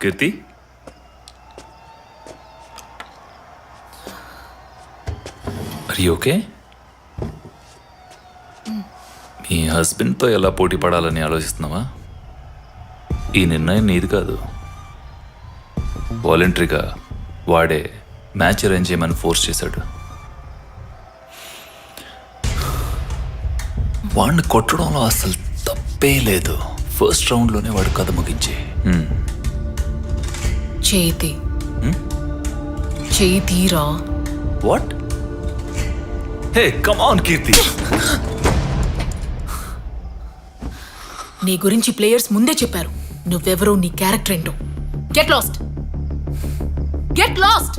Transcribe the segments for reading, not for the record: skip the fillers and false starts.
Keerthi, are you okay? మీ హస్బెండ్తో ఎలా పోటీ పడాలని ఆలోచిస్తున్నావా? ఈ నిర్ణయం నీది కాదు. వాలంటరీగా వాడే మ్యాచ్ అరేంజ్ చేయమని ఫోర్స్ చేశాడు. వాడిని కొట్టడంలో అసలు తప్పే లేదు. ఫస్ట్ రౌండ్లోనే వాడు కథ ముగించి చేతి చేయి తీరా. What? Hey come on Keerthi. నీ గురించి ప్లేయర్స్ ముందే చెప్పారు. నువ్వెవరో, నీ క్యారెక్టర్ ఏంటో. Get lost, get lost.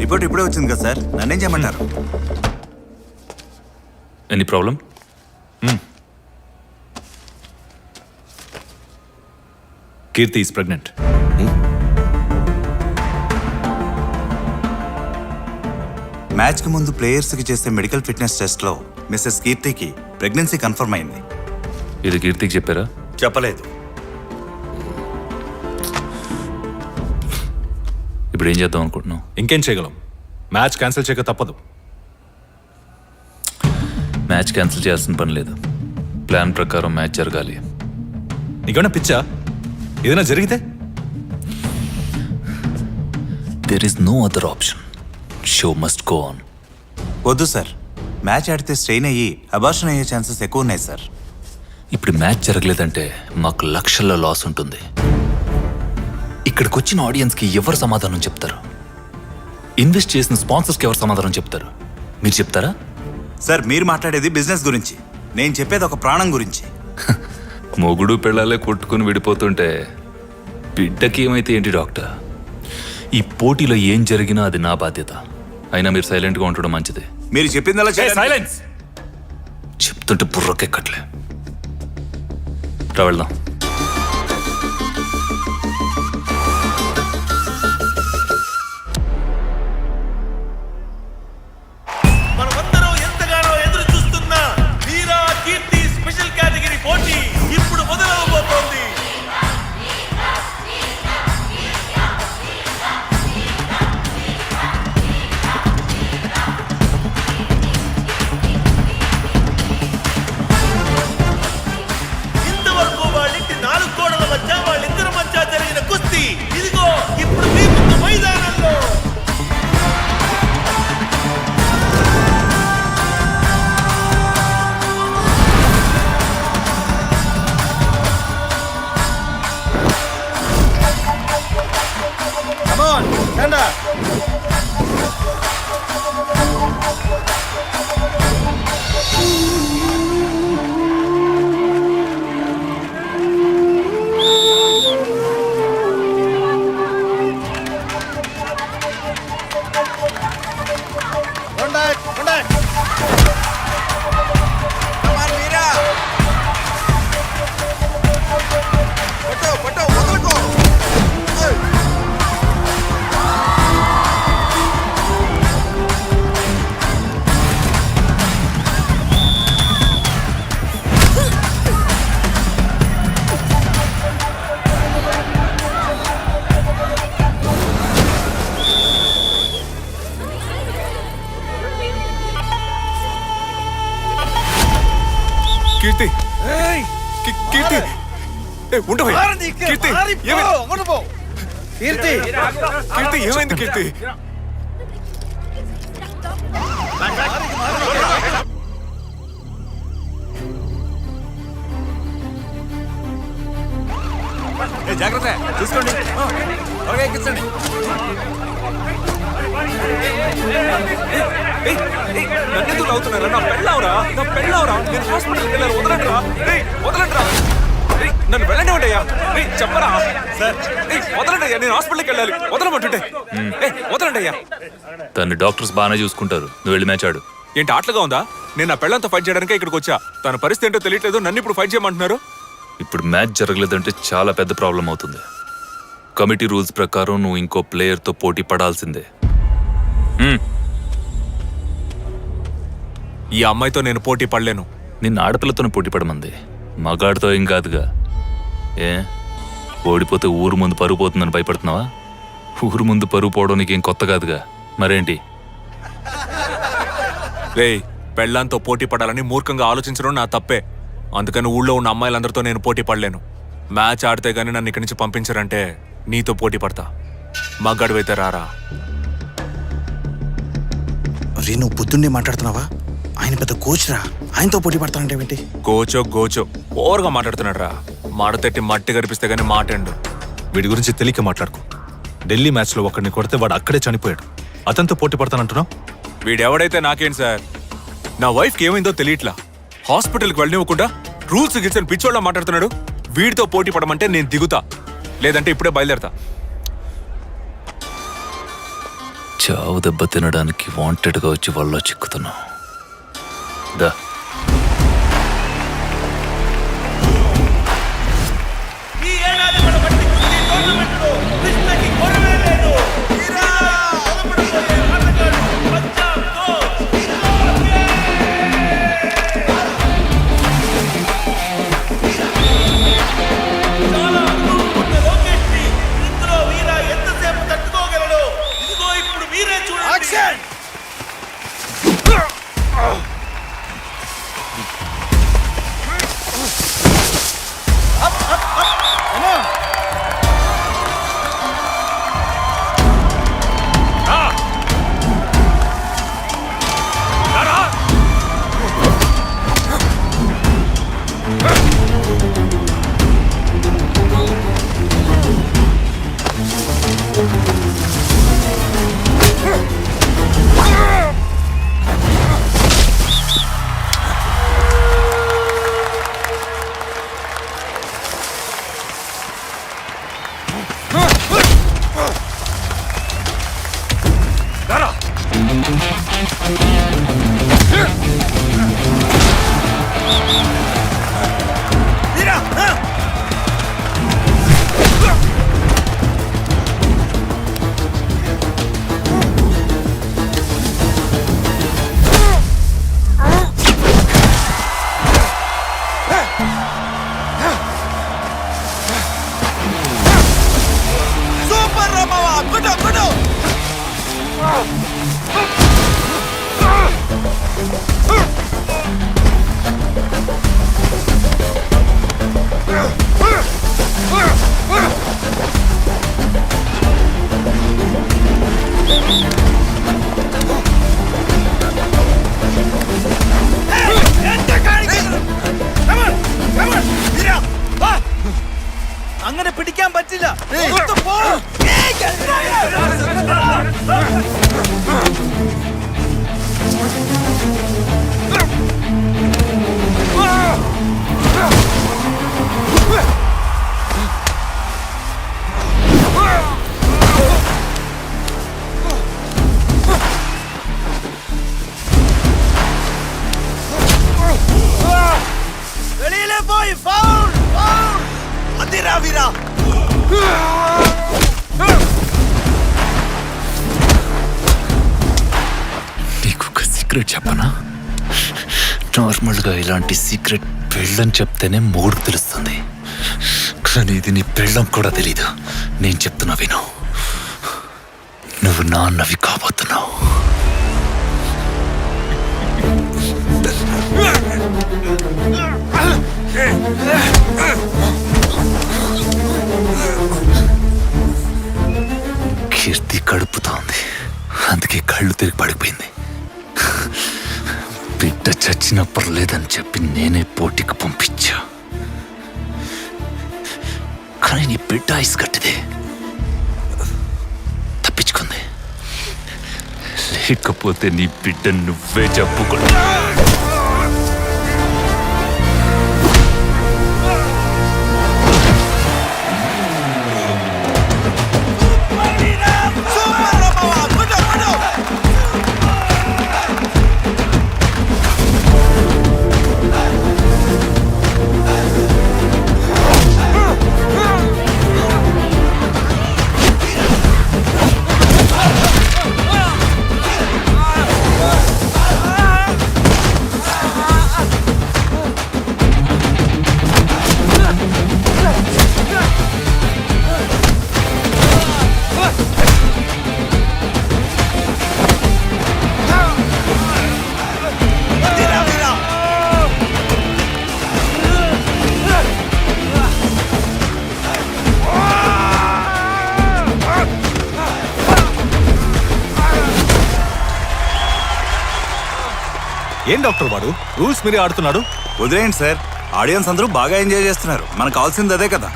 Report ఇప్పుడే వచ్చింది కదా సార్, నన్నేం చేయమంటారు? Any problem? Keerthi is pregnant. మ్యాచ్కి ముందు ప్లేయర్స్కి చేసే మెడికల్ ఫిట్నెస్ టెస్ట్లో మిస్సెస్ కీర్తికి ప్రెగ్నెన్సీ కన్ఫర్మ్ అయింది. ఇది కీర్తికి చెప్పారా? చెప్పలేదు. ఇప్పుడు ఏం చేద్దాం అనుకుంటున్నావు? ఇంకేం చేయగలం? మ్యాచ్ క్యాన్సిల్ చేయక తప్పదు. మ్యాచ్ క్యాన్సిల్ చేయాల్సిన పని లేదు. ప్లాన్ ప్రకారం మ్యాచ్ జరగాలి. నీకేమైనా పిచ్చా? ఏదైనా జరిగితే? There is no other option. Show must go on. వద్దు సార్, మ్యాచ్ ఆడితే స్ట్రెయిన్ అయ్యి అబార్షన్ అయ్యే ఛాన్సెస్ ఎక్కువ ఉన్నాయి సార్. ఇప్పుడు మ్యాచ్ జరగలేదంటే మాకు లక్షల్లో లాస్ ఉంటుంది. ఇక్కడికి వచ్చిన ఆడియన్స్కి ఎవరు సమాధానం చెప్తారు? ఇన్వెస్ట్ చేసిన స్పాన్సర్స్కి ఎవరు సమాధానం చెప్తారు? మీరు చెప్తారా? సార్, మీరు మాట్లాడేది బిజినెస్ గురించి, నేను చెప్పేది ఒక ప్రాణం గురించి. మొగుడు పిల్లలే కొట్టుకుని విడిపోతుంటే బిడ్డకి ఏమైతే ఏంటి డాక్టర్? ఈ పోటీలో ఏం జరిగినా అది నా బాధ్యత. అయినా మీరు సైలెంట్గా ఉండడం మంచిది. మీరు చెప్పిందలా సైలెన్స్. చెప్తుంటే బుర్రకెక్కట్లే. రా వెళ్దాం. మనమందరం ఎంతగానో ఎదురు చూస్తున్న వీరా కీర్తి స్పెషల్ కేటగిరీ పోటీ ఇప్పుడు మొదలవబోతోంది. ఇంతవరకు వాళ్ళింటి 4 గోడల మధ్య, వాళ్ళిద్దరి మధ్య జరిగిన కుస్తీ ఇదిగో ఇప్పుడు మీ ముందు మైదానంలో. Come on, stand up. Contact. Come on, Veera. Photo, వదలకు. Hey. కీర్తి, కీర్తి, ఉండవయ్యా. కీర్తి, కీర్తి ఏమైంది? కీర్తి, జాగ్రత్త, చూసుకోండి. త్వరగా ఎక్కించండి. నన్నెందుకు అవుతున్నారా? నా పెళ్ళావురా. నేను హాస్పిటల్కి వెళ్ళాను. వదలండిరా. నన్ను వెళ్ళండి అయ్యా. చెప్పరా సార్? వదలండి అయ్యా, నేను హాస్పిటల్కి వెళ్ళాలి. వదలమంటుంటే వదలండి అయ్యా. తన డాక్టర్స్ బాగానే చూసుకుంటారు. నువ్వు వెళ్ళి మ్యాచ్ ఆడు. ఏంటి ఆటలుగా ఉందా? నేను నా పెళ్ళంతో ఫైట్ చేయడానికే ఇక్కడికి వచ్చా. తన పరిస్థితి ఏంటో తెలియట్లేదు, నన్ను ఇప్పుడు ఫైట్ చేయమంటున్నారు. ఇప్పుడు మ్యాచ్ జరగలేదంటే చాలా పెద్ద ప్రాబ్లం అవుతుంది. కమిటీ రూల్స్ ప్రకారం నువ్వు ఇంకో ప్లేయర్తో పోటీ పడాల్సిందే. ఈ అమ్మాయితో నేను పోటీ పడలేను. నిన్న ఆడపిల్లతోనే పోటీ పడమంది, మగాడితో ఏం కాదుగా. ఏ ఓడిపోతే ఊరు ముందు పరుగు పోతుందని భయపడుతున్నావా? ఊరు ముందు పరుగు పోవడం నీకేం కొత్త కాదుగా. మరేంటి? రేయ్, పెళ్ళాంతో పోటీ పడాలని మూర్ఖంగా ఆలోచించడం నా తప్పే. అందుకని ఊళ్ళో ఉన్న అమ్మాయిలందరితో నేను పోటీ పడలేను. మ్యాచ్ ఆడితే గానీ నన్ను ఇక్కడి నుంచి పంపించారంటే నీతో పోటీ పడతా. మగ్గాడివైతే రారా. రే, నువ్వు పొద్దున్నే మాట్లాడుతున్నావా? ఆయన పెద్ద కోచ్ రా, ఆయనతో పోటీ పడతానంటే ఏంటి? గోచో ఓవర్గా మాట్లాడుతున్నాడు రా. మాడతెట్టి మట్టి కనిపిస్తే గానీ మాటండు. వీడి గురించి తెలియక మాట్లాడుకో. ఢిల్లీ మ్యాచ్లో ఒకరిని కొడితే వాడు అక్కడే చనిపోయాడు. అతనితో పోటీ పడతానంటున్నావు? వీడెవడైతే నాకేంటి సార్? నా వైఫ్కి ఏమైందో తెలియట్లా. హాస్పిటల్కి వెళ్ళనివ్వకుండా రూల్స్ గిల్సని పిచ్చోళ్ళ మాట్లాడుతున్నాడు. వీడితో పోటీ పడమంటే నేను దిగుతా, లేదంటే ఇప్పుడే బయలుదేరతా. చావు దెబ్బ తినడానికి వాంటెడ్గా వచ్చి వాళ్ళలో చిక్కుతున్నావు. దా ఈ ఏడాది మన బట్టి కుస్తీ టోర్నమెంట్లో కృష్ణకి కొరవే లేదు. వీరా! బలపడిపోయే ఆటగాడు పంజాబ్ కోచ్. చాలా అనుభవం ఉన్న లోకేష్ ని ఇందులో వీరా ఎంతసేపు తట్టుకోగలడు? ఇదిగో ఇప్పుడు మీరే చూడండి. సూపర్ రమవా, గుడు గుడు. അങ്ങനെ പിടിക്കാൻ പറ്റില്ല. പോ. വെളിയിലെ പോയി ഫൗൾ ഫൗൾ. അതിരാ വീരാ. నీకు ఒక సీక్రెట్ చెప్పనా? నార్మల్గా ఇలాంటి సీక్రెట్ పెళ్ళని చెప్తేనే మూడు తెలుస్తుంది, కానీ ఇది నీ పెళ్ళం కూడా తెలీదు. నేను చెప్తున్నా విను. నువ్వు నాన్నవి కాబోతున్నావు. కీర్తి కడుపుతోంది, అందుకే కళ్ళు తిరిగి పడిపోయింది. బిడ్డ చచ్చినా పర్లేదని చెప్పి నేనే పోటీకి పంపించా, కానీ నీ బిడ్డ ఐస్ కట్టిదే, తప్పించుకుంది. లేకపోతే నీ బిడ్డ నువ్వే చెప్పుకుంటా. ఏం డాక్టర్ వాడు రూల్స్ మీరే ఆడుతున్నాడు. వదిలేయండి సార్, ఆడియన్స్ అందరూ బాగా ఎంజాయ్ చేస్తున్నారు. మనకు కావాల్సింది అదే కదా.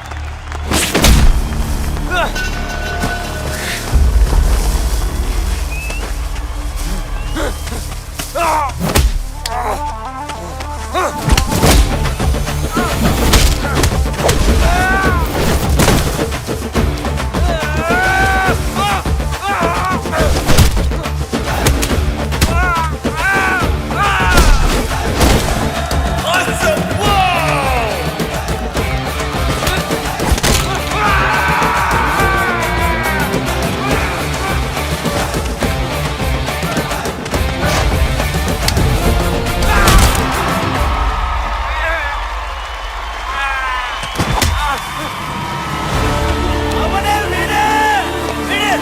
అవనే వీడే వీడే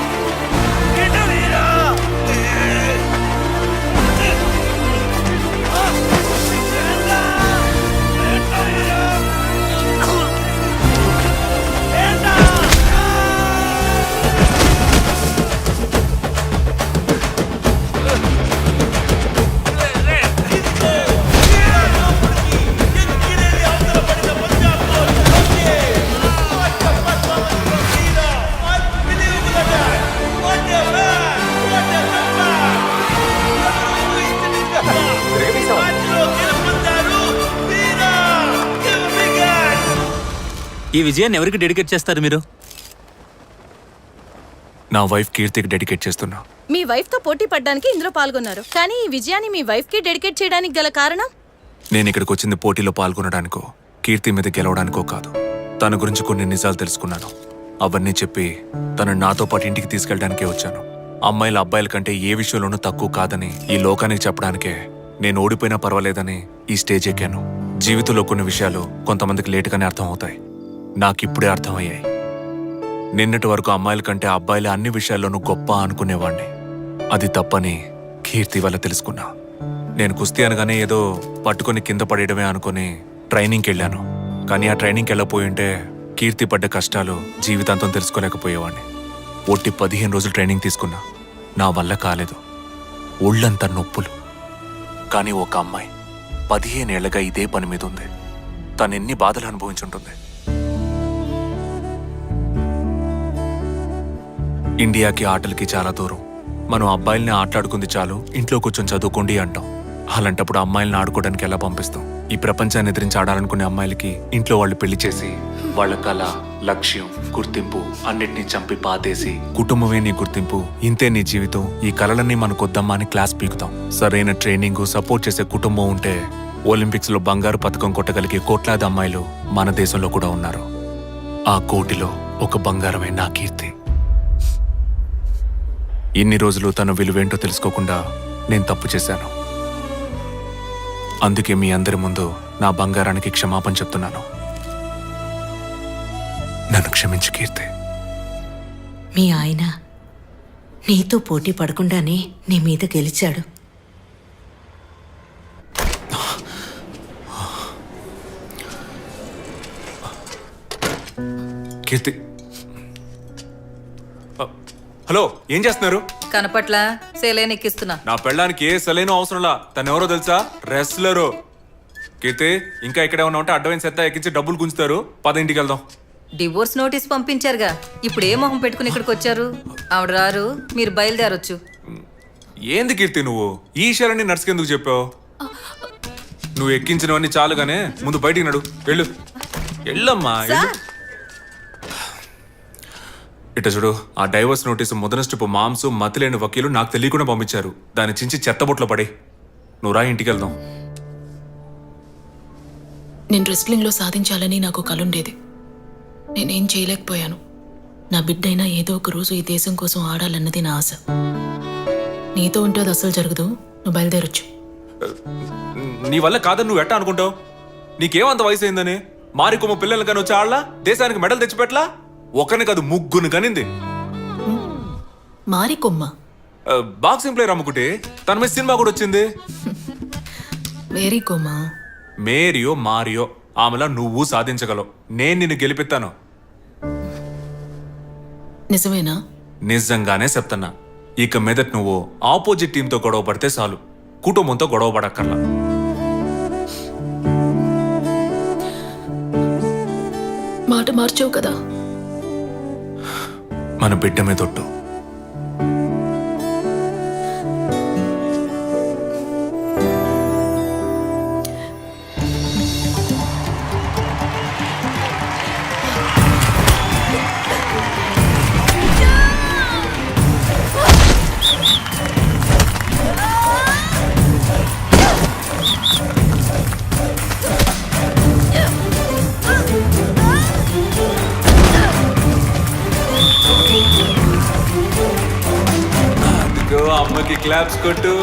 గిట్ట వీరా ఈ విజయాన్ని ఎవరికి డెడికేట్ చేస్తారు మీరు? నా వైఫ్ కీర్తికి డెడికేట్ చేస్తున్నా. మీ వైఫ్ తో పోటీ పడ్డానికి ఇందులో పాల్గొన్నారు, కానీ ఈ విజయాన్ని మీ వైఫ్ కి డెడికేట్ చేయడానికి గల కారణం? నేను ఇక్కడికి వచ్చింది పోటీలో పాల్గొనడానికో కీర్తి మీద గెలవడానికో కాదు. తన గురించి కొన్ని నిజాలు తెలుసుకున్నాను. అవన్నీ చెప్పి తను నాతో పాటు ఇంటికి తీసుకెళ్ళడానికే వచ్చాను. అమ్మాయిల అబ్బాయిల కంటే ఏ విషయంలోనూ తక్కువ కాదని ఈ లోకానికి చెప్పడానికే నేను ఓడిపోయినా పర్వాలేదని ఈ స్టేజ్ ఎక్కాను. జీవితంలో కొన్ని విషయాలు కొంతమందికి లేటుగానే అర్థం అవుతాయి. నాకిప్పుడే అర్థమయ్యాయి. నిన్నటి వరకు అమ్మాయిల కంటే అబ్బాయిల అన్ని విషయాల్లోనూ గొప్ప అనుకునేవాణ్ణి. అది తప్పని కీర్తి వల్ల తెలుసుకున్నా. నేను కుస్తీ అనగానే ఏదో పట్టుకొని కింద పడేయడమే అనుకుని ట్రైనింగ్కి వెళ్ళాను. కానీ ఆ ట్రైనింగ్కి వెళ్ళపోయి ఉంటే కీర్తి పడ్డ కష్టాలు జీవితాంతం తెలుసుకోలేకపోయేవాడిని. ఒట్టి 15 రోజులు ట్రైనింగ్ తీసుకున్నా. నా వల్ల కాలేదు. ఒళ్ళంతా నొప్పులు. కానీ ఒక అమ్మాయి 15 ఏళ్లగా ఇదే పని మీద ఉంది. తను ఎన్ని బాధలు అనుభవించుంటుంది. ఇండియాకి ఆటలకి చాలా దూరం. మనం అబ్బాయిల్ని ఆటలాడుకుంది చాలు, ఇంట్లో కూర్చొని చదువుకోండి అంటాం. అలాంటప్పుడు అమ్మాయిల్ని ఆడుకోవడానికి ఎలా పంపిస్తాం? ఈ ప్రపంచాన్ని ఎదిరించి ఆడాలనుకునే అమ్మాయిలకి ఇంట్లో వాళ్ళు పెళ్లి చేసి వాళ్ళ కళ, లక్ష్యం, గుర్తింపు అన్నిటినీ చంపి పాతేసి కుటుంబమే నీ గుర్తింపు, ఇంతే నీ జీవితం, ఈ కళలన్నీ మనకొద్దమ్మా అని క్లాస్ పీకుతాం. సరైన ట్రైనింగ్, సపోర్ట్ చేసే కుటుంబం ఉంటే ఒలింపిక్స్ లో బంగారు పథకం కొట్టగలిగే కోట్లాది అమ్మాయిలు మన దేశంలో కూడా ఉన్నారు. ఆ కోటిలో ఒక బంగారమే నా కీర్తి. ఇన్ని రోజులు తన విలువేంటో తెలుసుకోకుండా నేను తప్పు చేశాను. అందుకే మీ అందరి ముందు నా బంగారానికి క్షమాపణ చెప్తున్నాను. నన్ను క్షమించు కీర్తి. మీ ఆయన నీతో పోటీ పడకుండానే నీ మీద గెలిచాడు. కీర్తి, హలో, ఏం చేస్తున్నారు? కనపట్ల సేలేని ఎక్కిస్తున్నా. నా పెళ్ళానికి ఏ సలైన అవసరంలా. తను ఎవరో తెలుసా? రెస్లరు. కీర్తి, ఇంకా ఇక్కడే ఉన్నా ఉంటే అడ్వాన్స్ ఎత్తా ఎక్కించి డబ్బులు గుంచుతారు. 10 ఇంటికి వెళ్దాం. డివోర్స్ నోటీస్ పంపించారుగా, ఇప్పుడు ఏ మొహం పెట్టుకుని ఇక్కడికి వచ్చారు? ఆవిడ రారు, మీరు బయలుదేరొచ్చు. ఏంది కీర్తి నువ్వు ఈ విషయాలన్నీ నర్సుకెందుకు చెప్పావు? నువ్వు ఎక్కించినవన్నీ చాలుగానే, ముందు బయటికి నడు. వెళ్ళు, వెళ్ళమ్మా, వెళ్ళు. ఇట చూడు, ఆ డైవర్స్ నోటీసు మొదటి స్టెప్ మాంసు మతిలేని వకీలు నాకు తెలియకుండా పంపించారు. దాన్ని చించి చెత్తబొట్లో పడి నువ్వు రా, ఇంటికి వెళ్దాం. నేను రెస్లింగ్లో సాధించాలని నాకు కలుండేది. నేనేం చేయలేకపోయాను. నా బిడ్డైనా ఏదో ఒక రోజు ఈ దేశం కోసం ఆడాలన్నది నా ఆశ. నీతో ఉంటే అది అసలు జరగదు. నువ్వు బయలుదేరొచ్చు. నీ వల్ల కాదని నువ్వు ఎట్టా అనుకుంటావు? నీకేమంత వయసు అయిందని మారికొమ్మ పిల్లలు కానీ వచ్చి ఆడలా? దేశానికి మెడల్ తెచ్చిపెట్టలా? ఒకరిని కాదు, ముగ్గురు కనింది. మారికొమ్మ బాక్సింగ్ ప్లేయర్ అమ్ముకుంటే తన మీద సినిమా కూడా వచ్చింది. మేరీ కొమ్మ. మేరియో మారియో ఆమెలా నువ్వు సాధించగలవు. నేను నిన్ను గెలిపిస్తాను. నిజమేనా? నిజంగానే చెప్తున్నా. ఇక మీదట నువ్వు ఆపోజిట్ టీంతో గొడవ పడితే చాలు, కుటుంబంతో గొడవ పడక్కర్లా. మాట మార్చావు కదా. మన బిడ్డ మీద ఒట్టు. అమ్మకి క్లాప్స్ కొట్టు.